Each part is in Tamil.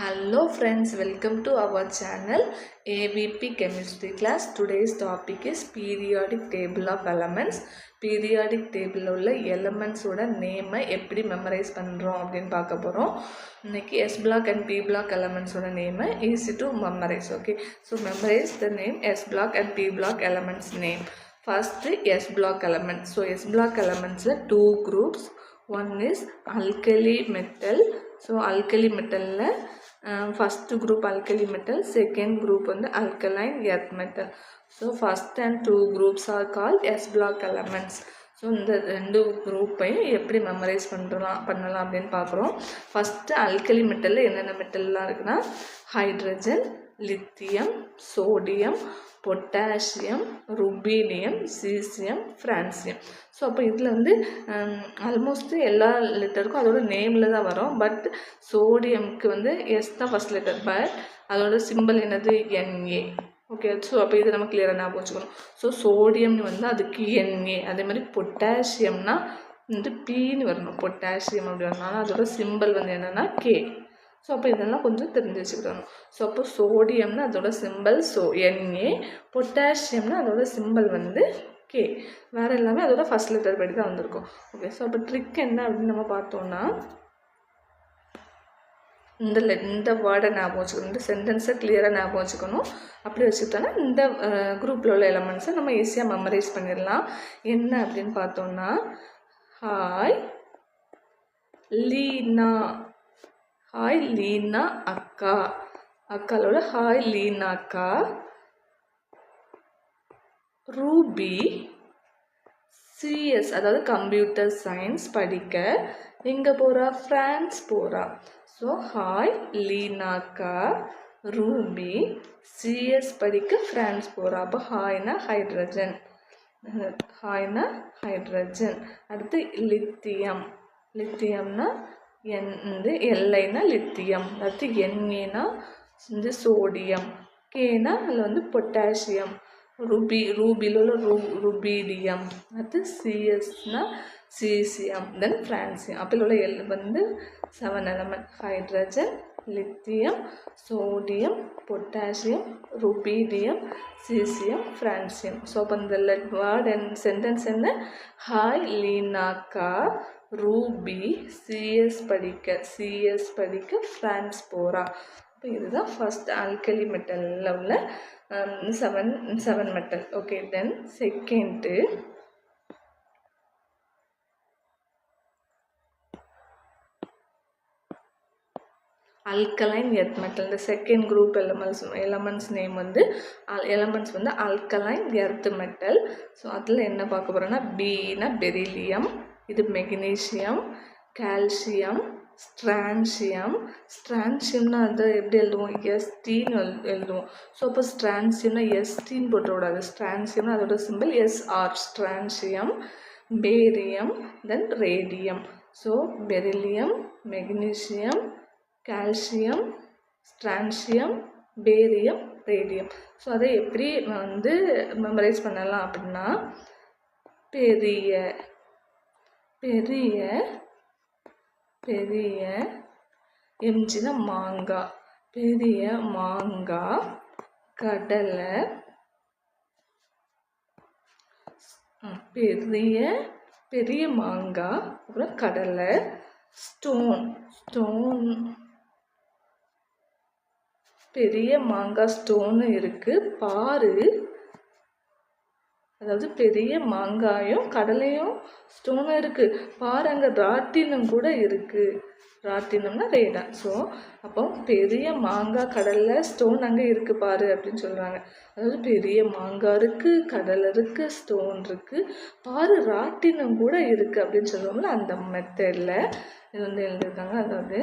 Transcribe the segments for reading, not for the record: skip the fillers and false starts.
Hello friends, welcome to our channel AVP Chemistry class. Today's topic is periodic table of elements. Periodic table உள்ள elements ஓட name எப்படி memorize பண்றோம் அப்படின்னு பார்க்க போறோம். இன்னைக்கு S block and P block elements ஓட name easy to memorize. Okay, so memorize the name S block and P block elements name. First S block elements. So S block elements two groups. One is alkali metal. So alkali metal first group alkali metal, second group on the alkaline earth metal. So first and two groups are called S block elements. So இந்த ரெண்டு குரூப்பையும் எப்படி மெமரைஸ் பண்ணலாம் அப்படின்னு பார்க்குறோம். ஃபஸ்ட்டு அல்கலி மெட்டலில் என்னென்ன மெட்டல்லாம் இருக்குன்னா hydrogen, lithium, sodium, potassium, rubidium, caesium, francium. So அப்போ இதில் வந்து ஆல்மோஸ்ட் எல்லா லெட்டருக்கும் அதோட நேமில் தான் வரும். பட் சோடியம்க்கு வந்து எஸ் தான் ஃபஸ்ட் லெட்டர், பட் அதோட சிம்பிள் என்னது NA. ஓகே, ஸோ அப்போ இது நம்ம கிளியராக ஞாபகம் வச்சுக்கணும். ஸோ சோடியம்னு வந்து அதுக்கு NA. அதே மாதிரி பொட்டாசியம்னா வந்து Pன்னு வரணும், பொட்டாசியம் அப்படி வரணும். ஆனால் அதோட சிம்பிள் வந்து என்னென்னா K. ஸோ அப்போ இதெல்லாம் கொஞ்சம் தெரிஞ்சு வச்சுக்கணும். ஸோ அப்போ சோடியம்னா அதோட சிம்பிள் NA, பொட்டாசியம்னா அதோட சிம்பிள் வந்து K. வேறு எல்லாமே அதோட ஃபஸ்ட் லெட்டர் படி தான் வந்திருக்கும். ஓகே, ஸோ அப்போ ட்ரிக் என்ன அப்படின்னு நம்ம பார்த்தோம்னா இந்த வேர்டை ஞாபகம் வச்சுக்கணும், இந்த சென்டென்ஸை கிளியராக ஞாபகம் வச்சுக்கணும். அப்படி வச்சுக்கிட்டோன்னா இந்த குரூப்பில் உள்ள எலமெண்ட்ஸை நம்ம ஈஸியாக மெமரைஸ் பண்ணிடலாம். என்ன அப்படின்னு பார்த்தோம்னா ஹாய் லீனா, ஹாய் லீனா அக்கா, அக்காலோட ஹாய் லீனா அக்கா. ரூபி CS அதாவது கம்ப்யூட்டர் சயின்ஸ் படிக்க எங்கே போகிறா, ஃப்ரான்ஸ் போகிறா. ஸோ ஹாய் லீனாக்கா, ரூபி CS படிக்க ஃப்ரான்ஸ் போகிறா. அப்போ ஹாய்னா ஹைட்ரஜன், ஹாய்னா ஹைட்ரஜன். அடுத்து லித்தியம், லித்தியம்னா வந்து LIனா லித்தியம். அடுத்து NAனா வந்து சோடியம், Kனா அதில் வந்து பொட்டாசியம், ரூபியில் உள்ள ருபீடியம். அடுத்து CSனா சீசியம், தென் ஃப்ரான்சியம். அப்போ உள்ள வந்து 7 element: hydrogen, lithium, sodium, potassium, rubidium, caesium, francium. So அப்போ இந்த வேர்ட் அண்ட் சென்டென்ஸ் என்ன, ஹாய் லீனாக்கா ரூபி CS படிக்க ஃப்ரான்ஸ் போகிறா. இப்போ இதுதான் ஃபர்ஸ்ட் ஆல்கலி மெட்டலில் உள்ள செவன் மெட்டல். ஓகே, தென் செகண்டு alkaline earth metal. இந்த செகண்ட் குரூப் எலமெண்ட்ஸ் நேம் வந்து எலமெண்ட்ஸ் வந்து alkaline earth metal. ஸோ அதில் என்ன பார்க்க போகிறோன்னா Bனா பெரிலியம், இது மெக்னீசியம், கால்சியம், ஸ்ட்ரான்சியம். ஸ்ட்ரான்சியம்னா அதை எப்படி எழுதுவோம், STன்னு எழுதுவோம். ஸோ அப்போ ஸ்ட்ரான்சியம்னா STன்னு போட்டுவிடாது, ஸ்ட்ரான்சியம்னா அதோட symbol SR, strontium. Barium, then radium. So beryllium, magnesium, calcium, strontium, barium, radium. So அதை எப்படி வந்து மெமரைஸ் பண்ணலாம் அப்படின்னா பெரிய பெரிய பெரிய எம்ஜினா மாங்காய், பெரிய மாங்காய், கடலை, பெரிய மாங்காய், அப்புறம் கடலை, ஸ்டோன் பெரிய மாங்காய் ஸ்டோனு இருக்குது பாரு. அதாவது பெரிய மாங்காயும் கடலையும் ஸ்டோனும் இருக்குது பாரு, அங்கே ராட்டினம் கூட இருக்குது. ராட்டினம்னா ரேடான். ஸோ அப்போ பெரிய மாங்காய் கடலை ஸ்டோன் அங்கே இருக்குது பாரு அப்படின்னு சொல்கிறாங்க. அதாவது பெரிய மாங்காய் இருக்குது, கடலை இருக்குது, ஸ்டோன் இருக்குது, பாரு ராட்டினம் கூட இருக்குது அப்படின்னு சொல்லுவாங்களா, அந்த மெத்தடில் இது வந்து எழுதியிருக்காங்க. அதாவது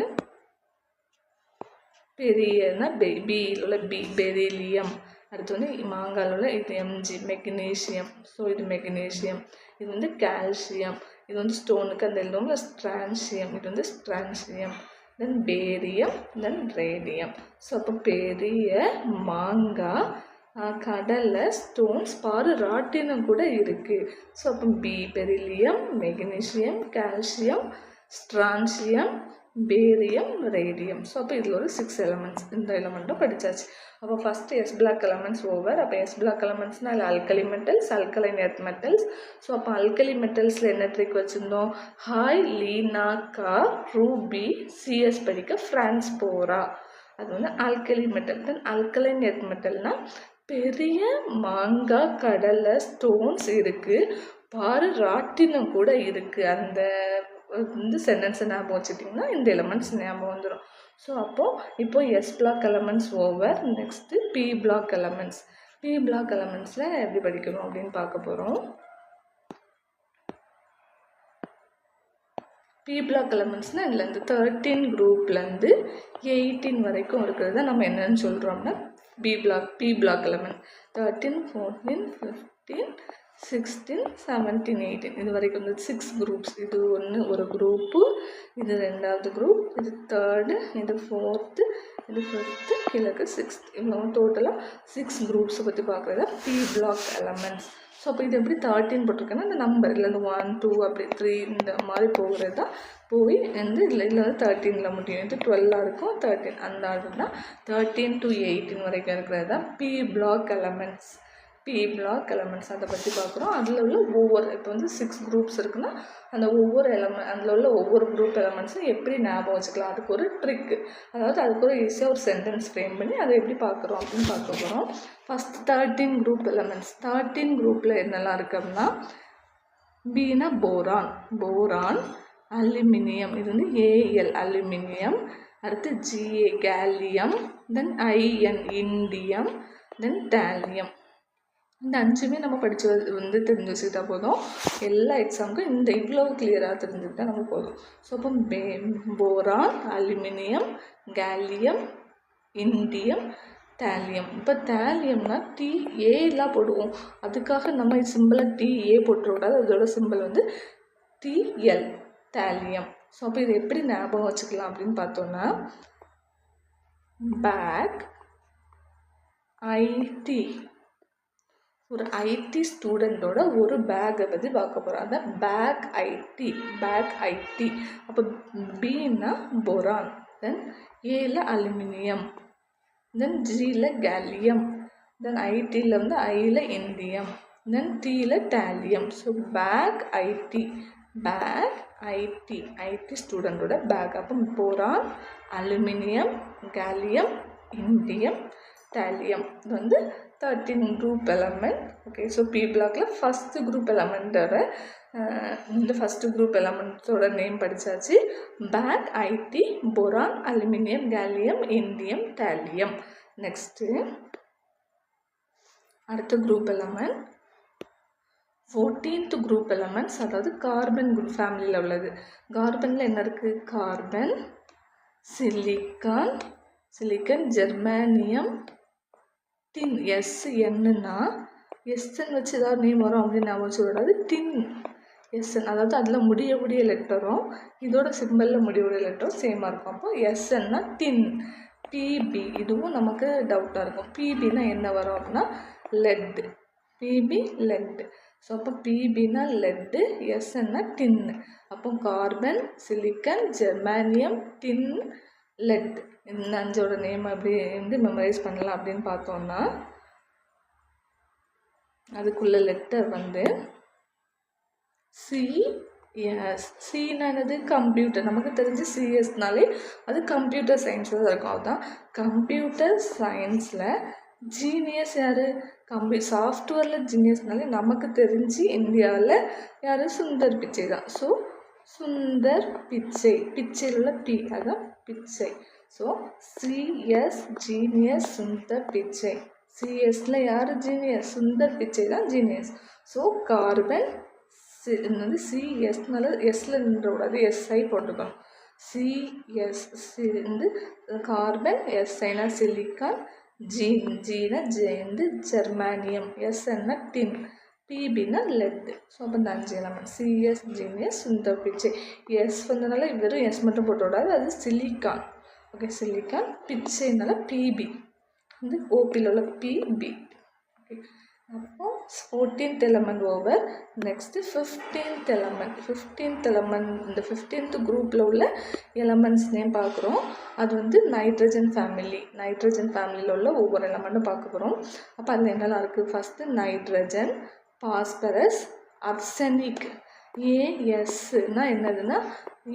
பெரியனா பியில் உள்ள பெரிலியம். அடுத்து வந்து மாங்காயில் உள்ள இது MG மெக்னீசியம். ஸோ இது மெக்னீசியம், இது வந்து கால்சியம், இது வந்து ஸ்டோனுக்கு அந்த எழுதுவோம்ல ஸ்ட்ரான்சியம், இது வந்து ஸ்ட்ரான்சியம். தென் பேரியம், தென் ரேடியம். ஸோ அப்போ பெரிய மாங்காய், கடலை, ஸ்டோன்ஸ், பாரு ராட்டினம் கூட இருக்குது. ஸோ அப்போ beryllium, magnesium, calcium, strontium, barium, radium. So அப்போ இதில் ஒரு 6 எலமெண்ட்ஸ். இந்த எலமெண்ட்டும் படித்தாச்சு. அப்போ first s block elements over. அப்போ எஸ் பிளாக் எலமெண்ட்ஸ்னால் அதில் alkali metals, alkaline earth metals. So அப்போ அல்கலி மெட்டல்ஸில் என்ன ட்ரிக் வச்சுருந்தோம்? ஹாய், லீனா, கா, ரூபி, சிஎஸ் படிக்க ஃப்ரான்ஸ் போரா. அது வந்து alkali metal. Then alkaline earth மெட்டல்னால் பெரிய மாங்காய், கடலை, ஸ்டோன்ஸ் இருக்குது, பாரு ராட்டினம் கூட இருக்குது. அந்த வந்து சென்டென்ஸை ஞாபகம் வச்சுட்டிங்கன்னா இந்த எலமெண்ட்ஸ் ஞாபகம் வந்துடும். ஸோ இப்போ S block elements over. Next P block elements. B block எலமெண்ட்ஸில் எப்படி படிக்கணும் அப்படின்னு பார்க்க போகிறோம். பி பிளாக் எலமெண்ட்ஸ்னால் இதுலேருந்து 13 குரூப்லேருந்து 18 வரைக்கும் இருக்கிறத நம்ம என்னென்னு சொல்கிறோம்னா பி பிளாக் எலமெண்ட். 13, 14, 15, 16, 17, 18 இது வரைக்கும் வந்து 6 குரூப்ஸ். இது ஒரு குரூப்பு, இது 2வது குரூப், இது 3rd, இது 4th, இது 5th, கீழக்கு 6th. இவ்வளோ டோட்டலாக 6 குரூப்ஸை பற்றி பார்க்குறது பி பிளாக் எலமெண்ட்ஸ். ஸோ அப்போ இது எப்படி 13 போட்டிருக்கேன்னா இந்த நம்பர் இல்லை, இந்த 1, 2 அப்படி 3 இந்த மாதிரி போகிறது தான் போய் வந்து இதில் வந்து 13ல் முடியும். இது 12ஆக இருக்கும், 13 அந்த ஆர்டர்னா 13 to 18 வரைக்கும் இருக்கிறது தான் p block elements. B block elements அதை பற்றி பார்க்குறோம். அதில் உள்ள இப்போ வந்து 6 குரூப்ஸ் இருக்குன்னா அந்த ஒவ்வொரு அதில் உள்ள ஒவ்வொரு குரூப் எலமெண்ட்ஸும் எப்படி ஞாபகம் வச்சுக்கலாம், அதுக்கு ஒரு ட்ரிக்கு. அதாவது அதுக்கு ஒரு ஈஸியாக ஒரு சென்டென்ஸ் ஃப்ரேம் பண்ணி அதை எப்படி பார்க்குறோம் அப்படின்னு பார்க்க போகிறோம். First 13 group elements. 13 குரூப்பில் என்னெல்லாம் இருக்குது அப்படின்னா பீனா போரான், அலுமினியம், இது வந்து ஏஎல் அலுமினியம், அடுத்து GA gallium, then IN indium, then thallium. இந்த 5மே நம்ம படித்து வந்து தெரிஞ்சு வச்சுக்கிட்டா போதும். எல்லா எக்ஸாமுக்கும் இந்த இவ்வளோ கிளியராக தெரிஞ்சுக்கிட்டால் நம்ம போதும். ஸோ அப்போ boron, aluminium, gallium, indium, thallium. இப்போ டேலியம்னா TAலாம் போடுவோம், அதுக்காக நம்ம சிம்பிளை TA போட்டுறக்கூடாது. அதோட சிம்பிள் வந்து TL டேலியம். ஸோ அப்போ இது எப்படி ஞாபகம் வச்சுக்கலாம் அப்படின்னு பார்த்தோன்னா பேக் IT, ஒரு ஐடி ஸ்டூடெண்ட்டோட ஒரு பேக்கை பற்றி பார்க்க போகிறோம். அதான் பேக் ஐடி. அப்போ பீனா போரான், தென் ஏல அலுமினியம், தென் ஜியில் கேலியம், தென் ஐடியில் வந்து ஐயில் இண்டியம், தென் டியில் டேலியம். ஸோ பேக் ஐடி ஸ்டூடெண்ட்டோட பேக். அப்போ boron, aluminium, gallium, indium, thallium. இது வந்து 13 group element. Okay, so P பிளாக்கில் ஃபஸ்ட்டு குரூப் எலமெண்ட்டோட இந்த ஃபஸ்ட்டு குரூப் எலமெண்ட்ஸோட நேம் படித்தாச்சு. Bag IT, boron, aluminium, gallium, indium, thallium. Next அடுத்த group element 14th group elements, அதாவது கார்பன் குரூப் ஃபேமிலியில் உள்ளது. கார்பனில் என்ன இருக்குது? Carbon, silicon, germanium, tin. SNன்னா எஸ்என் வச்சு ஏதாவது நேம் வரும் அப்படின்னு ஞாபகம் சொல்லக்கூடாது. டின் எஸ்என், அதாவது அதில் முடியக்கூடிய லெட்டரும் இதோட சிம்பிளில் முடியக்கூடிய லெட்டரும் சேமாக இருக்கும். அப்போ எஸ்என்னா டின். பிபி, இதுவும் நமக்கு டவுட்டாக இருக்கும். பிபின்னா என்ன வரும் அப்படின்னா லெட்டு. பிபி லெட்டு. ஸோ அப்போ பிபின்னா லெட்டு, எஸ்என்னா டின்னு. அப்போ கார்பன், சிலிக்கன், ஜெர்மானியம், டின், லெட். இந்த 5ஓட நேம் எப்படி வந்து மெமரைஸ் பண்ணலாம் அப்படின்னு பார்த்தோன்னா அதுக்குள்ள லெட்டர் வந்து சிஎஸ். சின்னானது கம்ப்யூட்டர். நமக்கு தெரிஞ்சு சிஎஸ்னாலே அது கம்ப்யூட்டர் சயின்ஸில் தான் இருக்கும். அதுதான் கம்ப்யூட்டர் சயின்ஸில் ஜீனியஸ் யார்? சாஃப்ட்வேரில் ஜீனியஸ்னாலே நமக்கு தெரிஞ்சு இந்தியாவில் யார்? சுந்தர் பிச்சை தான். ஸோ சுந்தர் பிச்சை, பிச்சையில் உள்ள பி அதான் பிச்சை. ஸோ சிஎஸ் ஜீனியஸ், சுந்தர் பிச்சை. சிஎஸ்ல யார் ஜீனியஸ்? சுந்தர் பிச்சை தான் ஜீனியஸ். ஸோ கார்பன் வந்து சிஎஸ்னால எஸ்ல நின்றக்கூடாது, எஸ்ஐ போட்டுக்கணும். சிஎஸ் வந்து கார்பன், எஸ்ஐனா சிலிக்கான், ஜீனா வந்து ஜெர்மானியம், எஸ்என்னா டின், பிபின்னா லெட். ஸோ அப்போ இந்த 5 எலமெண்ட் சிஎஸ் ஜீனியஸ், சுந்தர் பிச்சை. எஸ் வந்ததுனால வெறும் எஸ் மட்டும் போட்டக்கூடாது, அது சிலிக்கான். Okay, silicon. பிச்சைனால பிபி வந்து ஓபியில் உள்ள பிபி. ஓகே, அப்போ 14th element over. Next 15th element. 15th element இந்த 15th குரூப்பில் உள்ள எலமெண்ட்ஸ் நேம் பார்க்குறோம். அது வந்து நைட்ரஜன் ஃபேமிலி. நைட்ரஜன் ஃபேமிலியில் உள்ள ஒவ்வொரு எலமெண்ட்டும் பார்க்க போகிறோம். அப்போ அதில் என்னெல்லாம் இருக்குது? First nitrogen, phosphorus, arsenic. ஏஎஸ்னா என்னதுன்னா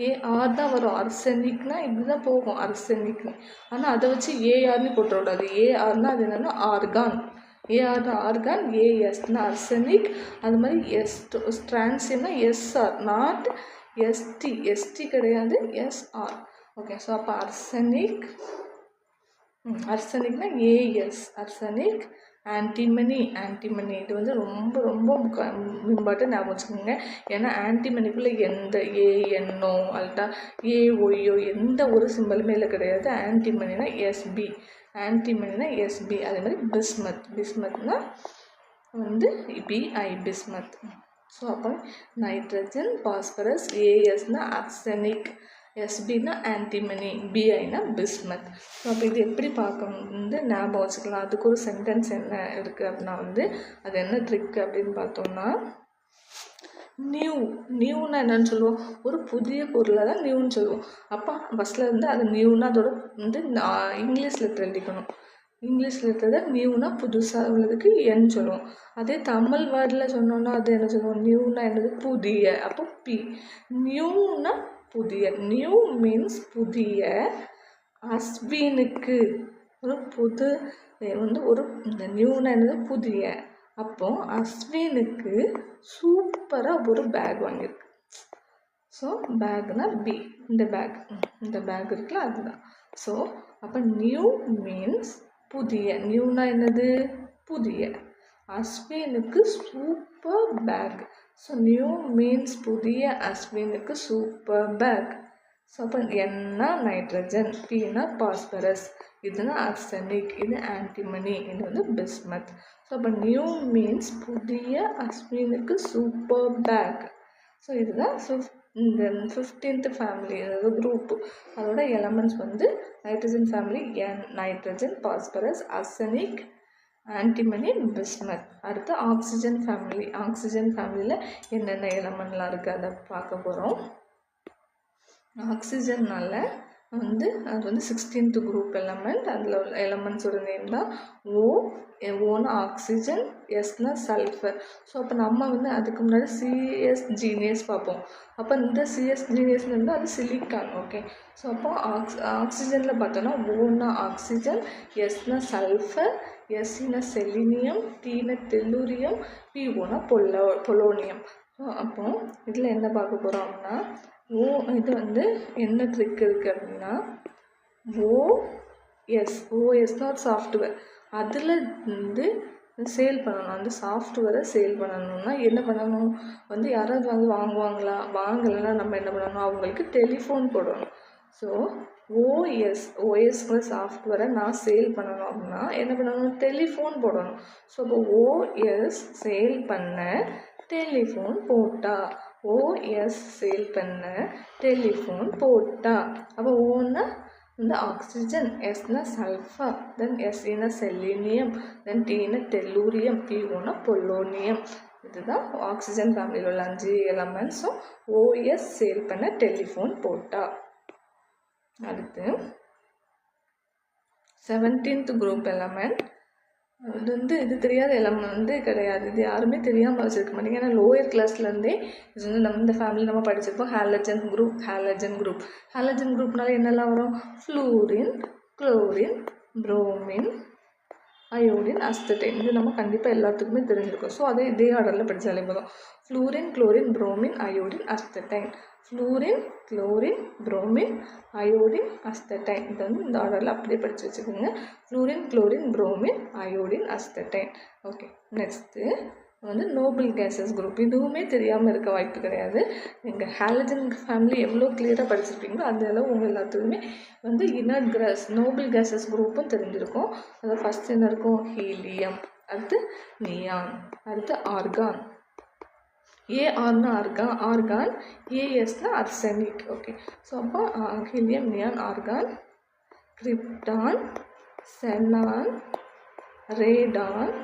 ஏஆர் தான் வரும். அர்சனிக்னா இப்படி தான் போகும் அர்சனிக்னு. ஆனால் அதை வச்சு ஏஆர்னு போட்டுறக்கூடாது. ஏஆர்னா அது என்னென்னா ஆர்கான். ஏஆர்னா ஆர்கான், ஏஎஸ்னா அர்சனிக். அது மாதிரி ஸ்ட்ரான்சியம்னா எஸ்ஆர், நாட் எஸ்டி. எஸ்டி கிடையாது, எஸ்ஆர். ஓகே, ஸோ அப்போ அர்சனிக், அர்சனிக்னா ஏஎஸ் அர்சனிக். ஆன்டிமனி, ஆன்டிமனி இது வந்து ரொம்ப ரொம்ப இம்பார்ட்டன்ட் ஞாபகம் வச்சுக்கோங்க. ஏன்னா ஆன்டிமனிக்குள்ளே எந்த ஏஎன்ஓ அல்லட்டா ஏஒய்யோ எந்த ஒரு சிம்பலுமே இல்லை கிடையாது. ஆன்டிமனினா எஸ்பி, ஆன்டிமனினா எஸ்பி. அதே மாதிரி பிஸ்மத், பிஸ்மத்னா வந்து பிஐ, பிஸ்மத். ஸோ அப்போ நைட்ரஜன், பாஸ்பரஸ், ஏஎஸ்னா அர்சனிக், எஸ்பினா ஆன்டிமனி, பிஐனா பிஸ்மத். ஸோ அப்போ இது எப்படி பார்க்கணும் வந்து ஞாபகம் வச்சுக்கலாம். அதுக்கு ஒரு சென்டென்ஸ் என்ன இருக்குது அப்படின்னா வந்து அது என்ன ட்ரிக் அப்படின்னு பார்த்தோம்னா, நியூ. நியூன்னா என்னன்னு சொல்லுவோம்? ஒரு புதிய பொருளை தான் நியூன்னு சொல்லுவோம். அப்போ ஃபஸ்ட்டில் வந்து அது நியூன்னா அதோட வந்து இங்கிலீஷ் லெட்டர் எழுதிக்கணும். இங்கிலீஷ் லெட்டர் தான் நியூனா புதுசாக உள்ளதுக்கு என் சொல்லுவோம். அதே தமிழ் வேர்டில் சொன்னோன்னா அது என்ன சொல்லுவோம்? நியூனா என்னது? புதிய. அப்போ பி. நியூனா புதிய. நியூ மீன்ஸ் புதிய. அஸ்வினுக்கு ஒரு புது வந்து ஒரு இந்த நியூனா என்னது? புதிய. அப்போ அஸ்வினுக்கு சூப்பராக ஒரு பேக் வாங்கியிருக்கு. ஸோ பேக்னா பி. இந்த பேக் இருக்குல்ல அதுதான். ஸோ அப்போ நியூ மீன்ஸ் புதிய. நியூனா என்னது? புதிய. அஸ்வினுக்கு super bag. So new means புதிய. அஸ்வினுக்கு சூப்பர் பேக். ஸோ அப்போ என்ன நைட்ரஜன், பின்னா பாஸ்பரஸ், இதுனா அர்சனிக், இது ஆன்டிமனி, இது வந்து பிஸ்மத். ஸோ அப்போ நியூ மீன்ஸ் புதிய, அஸ்வினுக்கு சூப்பர் பேக். ஸோ இதுதான் இந்த 15th ஃபேமிலி, அதாவது குரூப்பு. அதோட எலமெண்ட்ஸ் வந்து nitrogen family N, nitrogen, phosphorus, arsenic, antimony, bismuth. அடுத்து ஆக்சிஜன் ஃபேமிலி. ஆக்சிஜன் ஃபேமிலியில் என்னென்ன எலமெண்ட்லாம் இருக்குது அதை பார்க்க போகிறோம். ஆக்சிஜன்னால் வந்து அது வந்து 16th குரூப் எலமெண்ட். அதில் உள்ள எலமெண்ட்ஸோட நேம் தான் ஓனா ஆக்சிஜன், எஸ்னா சல்ஃபர். ஸோ அப்போ நம்ம வந்து அதுக்கு முன்னாடி சிஎஸ் ஜீனியஸ் பார்ப்போம். அப்போ இந்த சிஎஸ் ஜீனியஸ்னு இருந்தால் அது சிலிக்கான். ஓகே, ஸோ அப்போ ஆக்சிஜனில் பார்த்தோன்னா ஓனா ஆக்சிஜன், எஸ்னா சல்ஃபர், எஸ்னா செலினியம், டீனா டெல்லூரியம், பிஓனா பொலோனியம். ஸோ அப்போ இதில் என்ன பார்க்க போகிறோம் அப்படின்னா இது வந்து என்ன ட்ரிக் இருக்குது அப்படின்னா ஓஎஸ்னா ஒரு சாஃப்ட்வேர். அதில் வந்து சேல் பண்ணணும். அந்த சாஃப்ட்வேரை சேல் பண்ணணும்னா என்ன பண்ணணும்? வந்து யாராவது வந்து வாங்குவாங்களா? வாங்கலைன்னா நம்ம என்ன பண்ணணும்? அவங்களுக்கு டெலிஃபோன் போடணும். ஸோ ஓஎஸ்ங்கிற சாஃப்ட்வேரை நான் சேல் பண்ணணும் அப்படின்னா என்ன பண்ணணும்? டெலிஃபோன் போடணும். ஸோ இப்போ ஓஎஸ் சேல் பண்ண டெலிஃபோன் போட்டா, ஓஎஸ் சேல் பண்ண டெலிஃபோன் போட்டா. அப்போ ஓன்னா இந்த ஆக்சிஜன், எஸ்னா சல்ஃபர், தென் எஸ்னா செலினியம், தென் டீனா டெல்லூரியம், பிஓனா பொலோனியம். இதுதான் ஆக்சிஜன் ஃபேமிலியில் உள்ள 5 எலமெண்ட்ஸும் ஓஎஸ் சேல் பண்ண டெலிஃபோன் போட்டா. அடுத்து 17th குரூப் எலமெண்ட். அது வந்து இது தெரியாத எலமெண்ட் வந்து கிடையாது. இது யாருமே தெரியாமல் வச்சுருக்க மாட்டேங்க. ஏன்னா லோயர் கிளாஸ்லேருந்தே இது வந்து நம்ம இந்த ஃபேமிலி நம்ம படிச்சிருப்போம். Halogen group. ஹாலஜன் குரூப்னால என்னெல்லாம் வரும்? Fluorine, chlorine, bromine, iodine, astatine. இது நம்ம கண்டிப்பாக எல்லாத்துக்குமே தெரிஞ்சிருக்கும். ஸோ அதை இதே ஆர்டரில் படித்தாலே போதும். Fluorine, chlorine, bromine, iodine, astatine. Fluorine, chlorine, bromine, iodine, astatine. இது வந்து இந்த ஆர்டரில் அப்படியே படித்து வச்சுக்கோங்க. Fluorine, chlorine, bromine, iodine, astatine. Okay, next வந்து நோபல் கேஸஸ் குரூப். இதுவுமே தெரியாமல் இருக்க வாய்ப்பு கிடையாது. எங்கள் ஹாலஜன் ஃபேமிலி எவ்வளோ கிளியராக படிச்சிருப்பீங்களோ அந்த அளவு உங்கள் எல்லாத்துக்குமே வந்து இனர்ட் கேஸ், நோபல் கேஸஸ் குரூப்பும் தெரிஞ்சிருக்கும். அதாவது ஃபஸ்ட் என்ன இருக்கும்? ஹீலியம், அடுத்து நியான், அடுத்து ஆர்கான். ஏஆர்னா ஆர்கான், ஏஎஸ்னா அர்சனிக். ஓகே, ஸோ அப்போ helium, neon, argon, krypton, xenon, radon,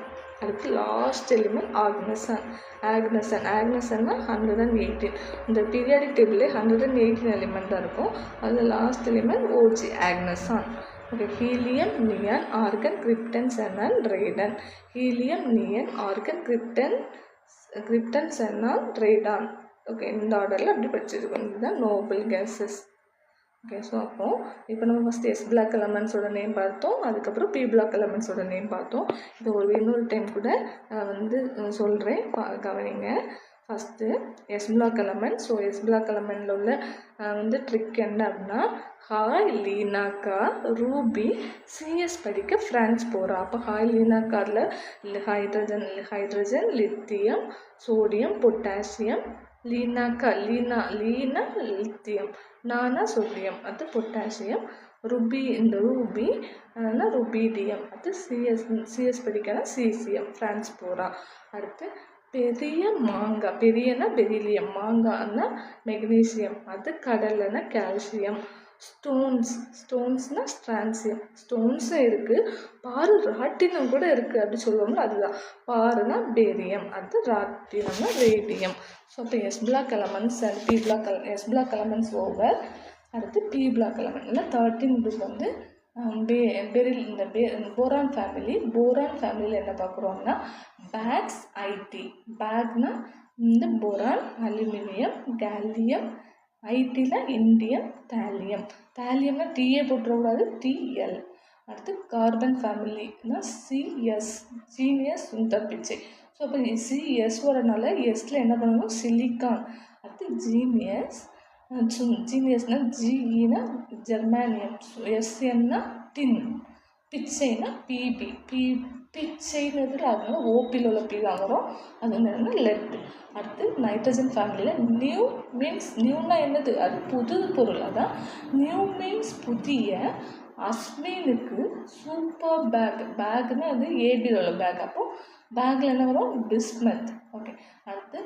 அடுத்து லாஸ்ட் எலிமெண்ட் ஆக்னசன். ஆக்னசன்னா 118. இந்த பீரியாடிக் டேபிளில் 118 எலிமெண்ட் தான் இருக்கும். அதில் last element OG oganesson. Okay, helium, neon, argon, krypton, xenon, radon. Helium, neon, argon, krypton, xenon, radon. Okay, இந்த ஆர்டரில் அப்படி படிச்சிருக்கோம். இதுதான் நோபல் கேஸஸ். ஓகே, ஸோ அப்போது இப்போ நம்ம ஃபஸ்ட்டு S பிளாக் எலமெண்ட்ஸோட நேம் பார்த்தோம், அதுக்கப்புறம் P பிளாக் எலமெண்ட்ஸோட நேம் பார்த்தோம். இது இன்னொரு டைம் கூட சொல்கிறேன், கவனிங்க. First S block element. So S block எலமெண்ட்டில் உள்ள ட்ரிக் என்ன அப்படின்னா, ஹாய் லீனாக்கா ரூபி CS படிக்க ஃப்ரான்ஸ் போகிறா. அப்போ ஹாய் லீனாக்காரில் ஹைட்ரஜன், லித்தியம், சோடியம், பொட்டாசியம். லீனாக்கா லீனா லித்தியம், நானா சோடியம், அது பொட்டாசியம். இந்த ரூபி ருபீடியம், அது சிஎஸ் படிக்கனா சீசியம், ஃப்ரான்ஸ் போகிறா. அடுத்து பெரிய மாங்காய், பெரியனா பெரிலியம், மாங்காய்னா மெக்னீசியம், அது கடலைனா கால்சியம். ஸ்டோன்ஸ்னா ஸ்ட்ரான்சியம். ஸ்டோன்ஸும் இருக்குது, பாரு ராட்டினம் கூட இருக்குது அப்படி சொல்லுவாங்களோ அதுதான். பாருனா பேரியம், அது ராட்டினம்னா ரேடியம். ஸோ அப்போ S block elements and P block S block elements over. அடுத்து P பிளாக் எலமெண்ட் இல்லை 13 குரூப் போரான் ஃபேமிலி. போரான் ஃபேமிலியில் என்ன பார்க்குறோம்னா பேக்ஸ் ஐடி. பேக்னா இந்த போரான், அலுமினியம், கேலியம், ஐடியில் இண்டியம், தாலியம். தாலியம்னா டிஏ போட்டுறக்கூடாது, TL. அடுத்து கார்பன் ஃபேமிலினா CS, genius, Sundar Pichai. So அப்போ CS வரனால எஸ்ல என்ன பண்ணணும், சிலிக்கான். அடுத்து ஜீனியஸ்னா ஜிஇனா ஜெர்மானியம், எஸ்என்னா டின், பிச்சைனா பிபி. பிச்சைங்கிறதுல அதனால ஓபியில் உள்ள பி தான் வரும், அது என்னன்னா லெட். அடுத்து நைட்ரஜன் ஃபேமிலியில் நியூ மீன்ஸ், நியூனா என்னது, அது புது பொருள். அதான் நியூ மீன்ஸ் புதிய. அஸ்வினுக்கு சூப்பர் பேக்னா அது ஏபியில் உள்ள பேக். அப்போது பேக்கில் என்ன வரும், பிஸ்மத். ஓகே, அடுத்து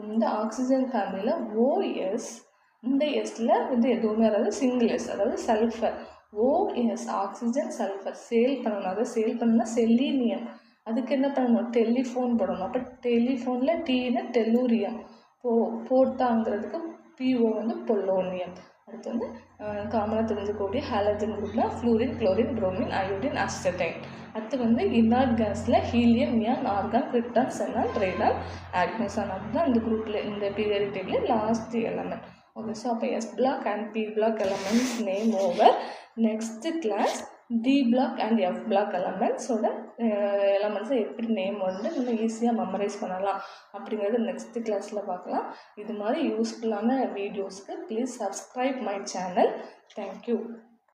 இந்த ஆக்சிஜன் ஃபேமிலியில் OS. இந்த எஸ்ல எதுவுமே வராது, சிங்கிள் எஸ், அதாவது sulphur. OS oxygen, sulphur sale பண்ணணும். அதை சேல் பண்ணணும்னா செலீனியம். அதுக்கு என்ன பண்ணணும், டெலிஃபோன் போடணும். அப்போ டெலிஃபோனில் டீனா டெலூரியம், போட்டாங்கிறதுக்கு PO பொல்லோனியம். அடுத்து காமனாக தெரிஞ்சுக்கூடிய ஹாலஜன் குரூப்னா fluorine, chlorine, bromine, iodine, astatine. அடுத்து இன்னார்ட் கேஸில் helium, neon, argon, krypton, xenon, radon, oganesson. அதுதான் இந்த குரூப்பில் இந்த பீரியாடிக் டேபிளில் லாஸ்ட் எலமெண்ட். ஓகே, ஸோ அப்போ S block and P block elements name over. Next class D block and F block எலமெண்ட்ஸோட எலமெண்ட்ஸை எப்படி நேம் நம்ம ஈஸியாக மெமரைஸ் பண்ணலாம் அப்படிங்கிறது நெக்ஸ்ட் கிளாஸில் பார்க்கலாம். இது மாதிரி யூஸ்ஃபுல்லான வீடியோஸ்க்கு please subscribe my channel. Thank you.